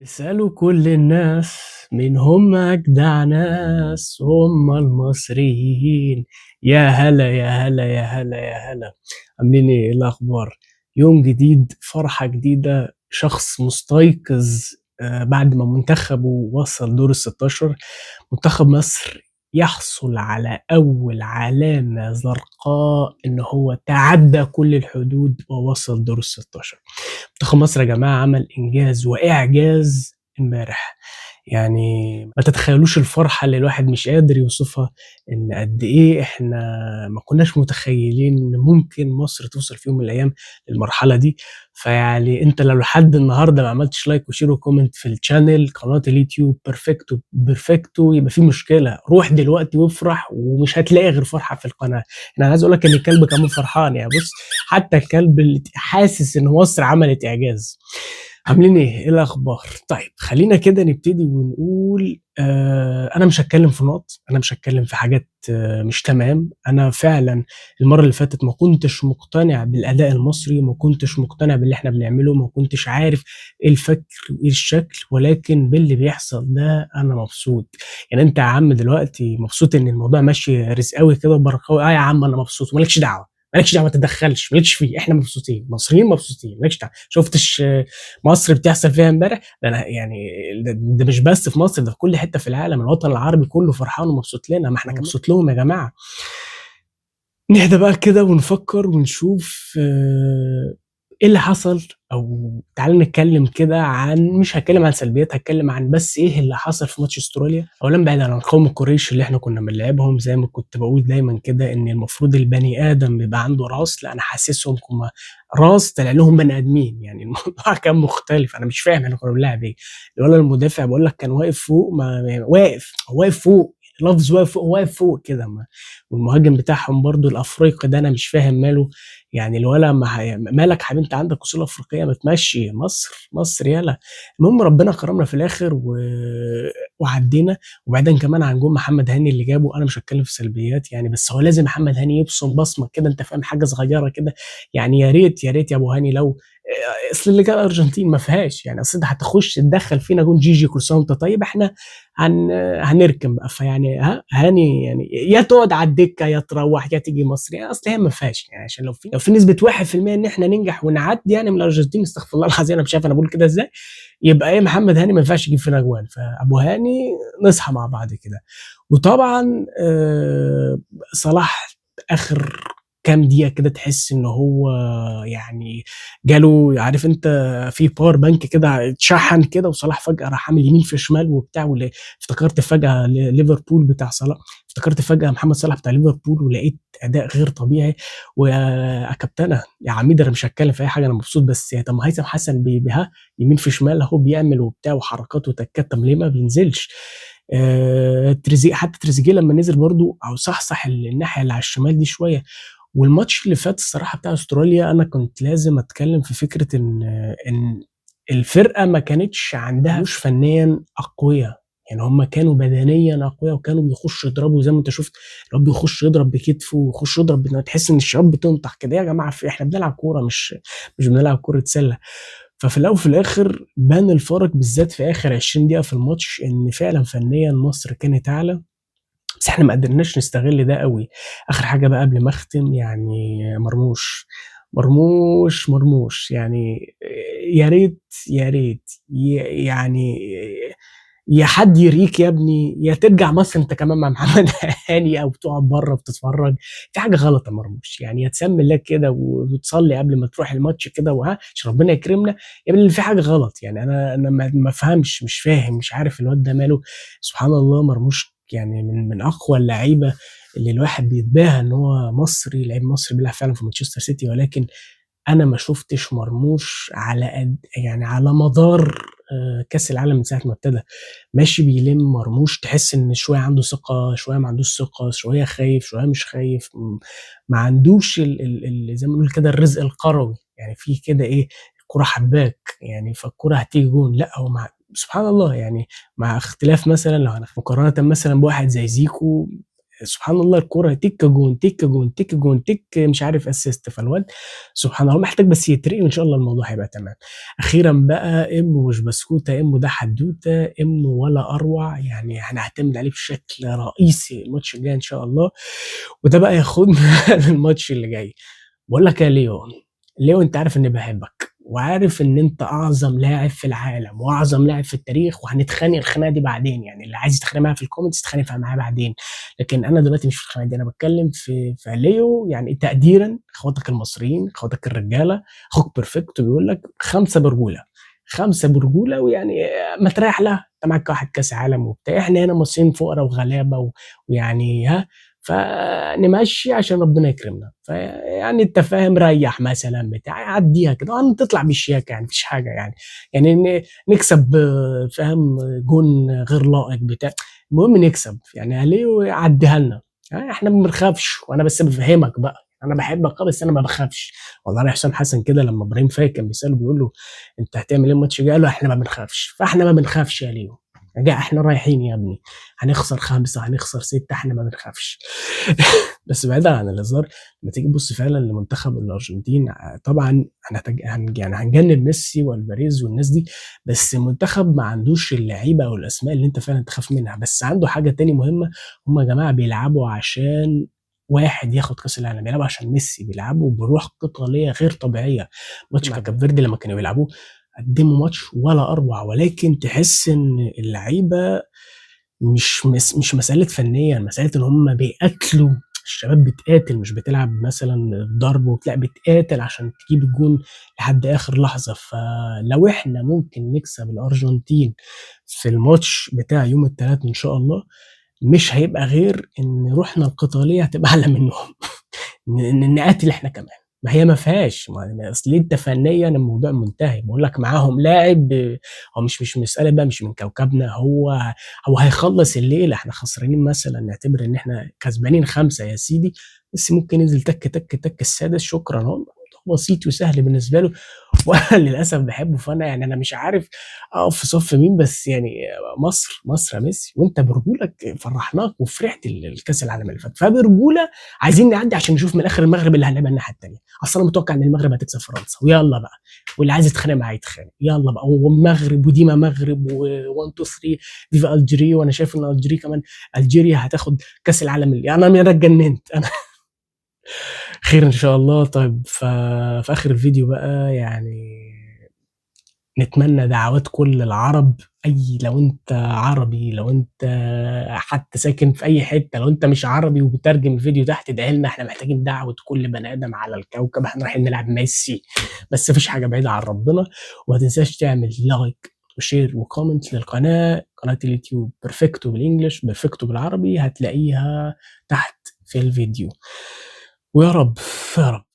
اسألوا كل الناس مين هم أجدع ناس هم المصريين. يا هلا يا هلا يا هلا يا هلا. عاملين إيه الأخبار؟ يوم جديد، فرحة جديدة، شخص مستيقظ. بعد ما منتخبه وصل دور ال16، منتخب مصر يحصل على أول علامة زرقاء إن هو تعدى كل الحدود ووصل دور ال16. منتخب مصر يا جماعة عمل إنجاز وإعجاز امبارح. يعني ما تتخيلوش الفرحة اللي الواحد مش قادر يوصفها، إن قد إيه إحنا ما كناش متخيلين إن ممكن مصر توصل في يوم من الأيام للمرحلة دي. فيعني أنت لو لحد النهارده ما عملتش لايك وشير وكومنت في الشانل قناة اليوتيوب بيرفكتو بيرفكتو، يبقى في مشكلة. روح دلوقتي وافرح ومش هتلاقي غير فرحة في القناة. أنا عايز أقول لك إن الكلب كمان فرحان، يعني بُص، حتى الكلب اللي حاسس إن مصر عملت إعجاز. عاملين إيه؟ إيه الأخبار؟ طيب خلّينا كده نبتدي ونقول أنا مش هاتكلّم في نُقط، أنا مش هاتكلّم في حاجات مش تمام. أنا فعلًا المَرّة اللي فاتت ما كنتش مقتنع بالأداء المصري، ما كنتش مقتنع باللي إحنا بنعمله، ما كنتش عارف إيه الفَكر وإيه الشكل، ولكن باللي بيحصل ده أنا مبسوط. يعني أنت يا عم دلوقتي مبسوط إن الموضوع ماشي رزقاوي كده وبركاوي، يا عم أنا مبسوط وما لكش دعوة، ما لكش دعوة، ما تتدخّلش، ما لكش فيه، إحنا مبسوطين، المصريين مبسوطين، ما لكش دعوة. شُفتش مصر بتحصل فيها امبارح؟ ده أنا يعني ده مش بس في مصر، ده في كل حتّة في العالم، الوطن العربي كلّه فرحان ومبسوط لنا، ما إحنا كمان مبسوط لهم يا جماعة. نهدى بقى كده ونفكّر ونشوف إيه اللي حصل، أو تعالَ نتكلّم كده عن، مش هاتكلّم عن سلبيات، هاتكلّم عن بس إيه اللي حصل في ماتش أستراليا. أولًا بعيدًا عن قوم القريش اللي إحنا كنا بنلاعبهم، زي ما كنت باقول دايمًا كده إن المفروض البني آدم بيبقى عنده راس، لأ أنا حاسسهم هُم راس طلع لهم بني آدمين، يعني الموضوع كان مختلف. أنا مش فاهم إحنا كنا بنلاعب إيه. الولد المدافع باقول لك كان واقف فوق، ما واقف، هو واقف فوق، لفظ واقف فوق، هو واقف فوق كده. والمهاجم بتاعهم برضه الأفريقي ده أنا مش فاهم ماله. يعني الولا مالك حبيبي، أنت عندك أصول أفريقية، ما تمشّي مصر، مصر يالا. المهم ربنا كرمنا في الآخر وعدّينا. وبعيدًا كمان عن جون محمد هاني اللي جابه، أنا مش هاتكلم في سلبيات يعني، بس هو لازم محمد هاني يبصم بصمة كده، أنت فاهم، حاجة صغيرة كده. يعني يا ريت، يا ريت يا أبو هاني لو أصل اللي جه الأرجنتين ما فيهاش، يعني أصل أنت هتخش تدخّل فينا جون جيجي كل سنة وأنت طيب، إحنا هنركن بقى. فيعني هاني يعني يا تقعد على الدكة يا تروّح يا تيجي مصر، يعني أصل هي ما فيهاش يعني، عشان لو في نسبة 1% إن إحنا ننجح ونعدّي يعني من الأرجنتين، استغفر الله العظيم أنا مش عارف أنا باقول كده إزاي، يبقى إيه، محمد هاني ما ينفعش يجيب فينا أجوان. فأبو هاني نصحى مع بعض كده. وطبعًا صلاح آخر كام دقيقة كده تحس إن هو يعني جاله، عارف أنت، في power bank كده اتشحن كده، وصلاح فجأة راح عامل يمين في شمال وبتاع، افتكرت فجأة ليفربول بتاع صلاح، افتكرت فجأة محمد صلاح بتاع ليفربول، ولقيت أداء غير طبيعي. ويا كابتنة يا عميد أنا مش هاتكلم في أي حاجة، أنا مبسوط. بس طب ما هيثم حسن يمين في شمال أهو بيعمل وبتاع وحركات وتكات، طب ليه ما بينزلش؟ حتى تريزيجيه لمّا نزل برضه أو صحصح الناحية اللي على الشمال دي شوية. والماتش اللي فات الصراحة بتاع أستراليا، أنا كنت لازم أتكلّم في فكرة إن الفرقة ما كانتش عندها فنيًا أقويا. يعني هم كانوا بدنيًا أقويا وكانوا بيخشوا يضربوا زي ما أنت شُفت، الواد بيخش يضرب بكتفه ويخش يضرب تحس إن الشباب بتنطح كده. إيه يا جماعة في إيه؟ إحنا بنلعب كورة، مش بنلعب كورة سلة. ففي الأول وفي الآخر بان الفارق بالذات في آخر 20 دقيقة في الماتش، إن فعلًا فنيًا مصر كانت أعلى، بس إحنا ما قدرناش نستغل ده أوي. آخر حاجة بقى قبل ما أختم، يعني مرموش، مرموش يعني يا ريت، يا ريت يعني يا حد يريك يا ابني، يا ترجع مصر أنت كمان مع محمد هاني، أو تقعد برّه بتتفرّج. في حاجة غلط يا مرموش، يعني يا تسمي الله كده وتصلّي قبل ما تروح الماتش كده عشان ربنا يكرمنا، يا ابني في حاجة غلط. يعني أنا ما أفهمش، مش فاهم، مش عارف الواد ده ماله. سبحان الله مرموش يعني من أقوى اللعيبة اللي الواحد بيتباهى إن هو مصري، لعيب مصري بيلعب فعلًا في مانشستر سيتي، ولكن أنا ما شُفتش مرموش يعني على مدار كأس العالم من ساعة ما ابتدى. ماشي بيلِم مرموش، تحس إن شوية عنده ثقة، شوية ما عندوش ثقة، شوية خايف، شوية مش خايف. ما عندوش ال زي ما بنقول كده الرزق الكروي، يعني في كده إيه، الكورة حاباك، يعني فالكورة هتيجي جون. لأ هو سبحان الله يعني، مع اختلاف مثلًا لو مقارنةً مثلًا بواحد زي زيكو، سبحان الله الكورة تِك جون، تِك جون، تِك جون، تِك مش عارف assist فالواد سبحان الله هو محتاج بس يترقي وإن شاء الله الموضوع هيبقى تمام. أخيرًا بقى إمبو مش بسكوتة، إمبو ده حدوتة، إمبو ولا أروع، يعني هنعتمد عليه بشكل رئيسي الماتش الجاي إن شاء الله، وده بقى ياخدنا للماتش اللي جاي. باقول لك إيه يا ليو، ليو أنت عارف إني باحبك، وعارف إن أنت أعظم لاعب في العالم، وأعظم لاعب في التاريخ، وهنتخانق الخناقة دي بعدين، يعني اللي عايز يتخانق معايا في الcomment يتخانق معايا بعدين، لكن أنا دلوقتي مش في الخناقة دي، أنا باتكلم في ليو يعني تقديرًا إخواتك المصريين، إخواتك الرجالة، أخوك بيرفكتو بيقول لك 5 برجولة، 5 برجولة ويعني ما تريّح لها، أنت معاك واحد كاس عالم وبتاع، إحنا هنا مصريين فقرا وغلابة ويعني فنمشّي عشان ربنا يكرمنا، فيعني أنت فاهم ريّح مثلًا بتاع عدّيها كده، تطلع بالشياكة يعني ما فيش حاجة يعني، يعني نكسب فاهم جون غير لائق بتاع، المهم نكسب، يعني ليه عدّيها لنا، إحنا ما بنخافش وأنا بس بافهّمك بقى، أنا باحبك بس أنا ما باخافش، والله أنا حسام حسن كده لمّا إبراهيم فايق كان بيسأله بيقول له: "أنت هتعمل إيه الماتش الجاي؟" قال له: "إحنا ما بنخافش." فإحنا ما بنخافش يا ليو، إحنا رايحين يا ابني. هنخسر 5 هنخسر 6 إحنا ما بنخافش. بس بعيدًا عن الهزار، لمّا تيجي تبُص فعلًا لمنتخب الأرجنتين طبعًا يعني هنجنب ميسي والفاريز والناس دي، بس المنتخب ما عندوش اللعيبة أو الأسماء اللي أنت فعلًا تخاف منها، بس عنده حاجة تاني مهمة، هُم يا جماعة بيلعبوا عشان واحد ياخد كأس العالم، بيلعبوا عشان ميسي، بيلعبوا بروح قتالية غير طبيعية. ماتش مع كاب فيردي لمّا كانوا بيلعبوه قدّموا ماتش ولا أروع، ولكن تحس إن اللعيبة مش مسألة فنيًا، مسألة إن هُم بيقاتلوا، الشباب بتقاتل مش بتلعب مثلًا ضرب لأ بتقاتل عشان تجيب الجون لحد آخر لحظة، فلو إحنا ممكن نكسب الأرجنتين في الماتش بتاع يوم التلات إن شاء الله، مش هيبقى غير إن روحنا القتالية هتبقى أعلى منهم. نقاتل إحنا كمان، ما هي ما فيهاش، ما أصل أنت فنيًا الموضوع منتهي، باقول لك معاهم لاعب هو مش مسألة بقى مش من كوكبنا، هو هيخلّص الليلة، إحنا خسرانين مثلًا نعتبر إن إحنا كسبانين 5 يا سيدي، بس ممكن ينزل تَك، تَك، تَك السادس شكرًا، هو الموضوع بسيط وسهل بالنسبة له، وأنا للأسف باحبه، فأنا يعني أنا مش عارف أقف في صف مين، بس يعني مصر، مصر يا ميسي، وأنت برجولك فرّحناك وفرحت الكاس العالم اللي فات، فبرجولة عايزين نعدّي عشان نشوف من الآخر المغرب اللي هنلاعبها الناحية التانية، أصل أنا متوقع إن المغرب هتكسب فرنسا، ويالّا بقى، واللي عايز يتخانق معايا يتخانق، يالّا بقى، والمغرب وديما مغرب و1، 2، 3 فيفا ألجيريا، وأنا شايف إن ألجيريا هتاخد كاس العالم يعني أنا اتجننت أنا خير إن شاء الله. طيب في آخر الفيديو بقى يعني نتمنى دعوات كل العرب، لو أنت عربي، لو أنت حتى ساكن في أي حتة، لو أنت مش عربي وبتترجم الفيديو تحت ادعي لنا، إحنا محتاجين دعوة كل بني آدم على الكوكب، إحنا رايحين نلعب ميسي، بس ما فيش حاجة بعيدة عن ربنا، وما تنساش تعمل لايك وشير وكومنت للقناة، قناة اليوتيوب بيرفكتو بالإنجلش، بيرفكتو بالعربي، هتلاقيها تحت في الفيديو، ويا رب، يا رب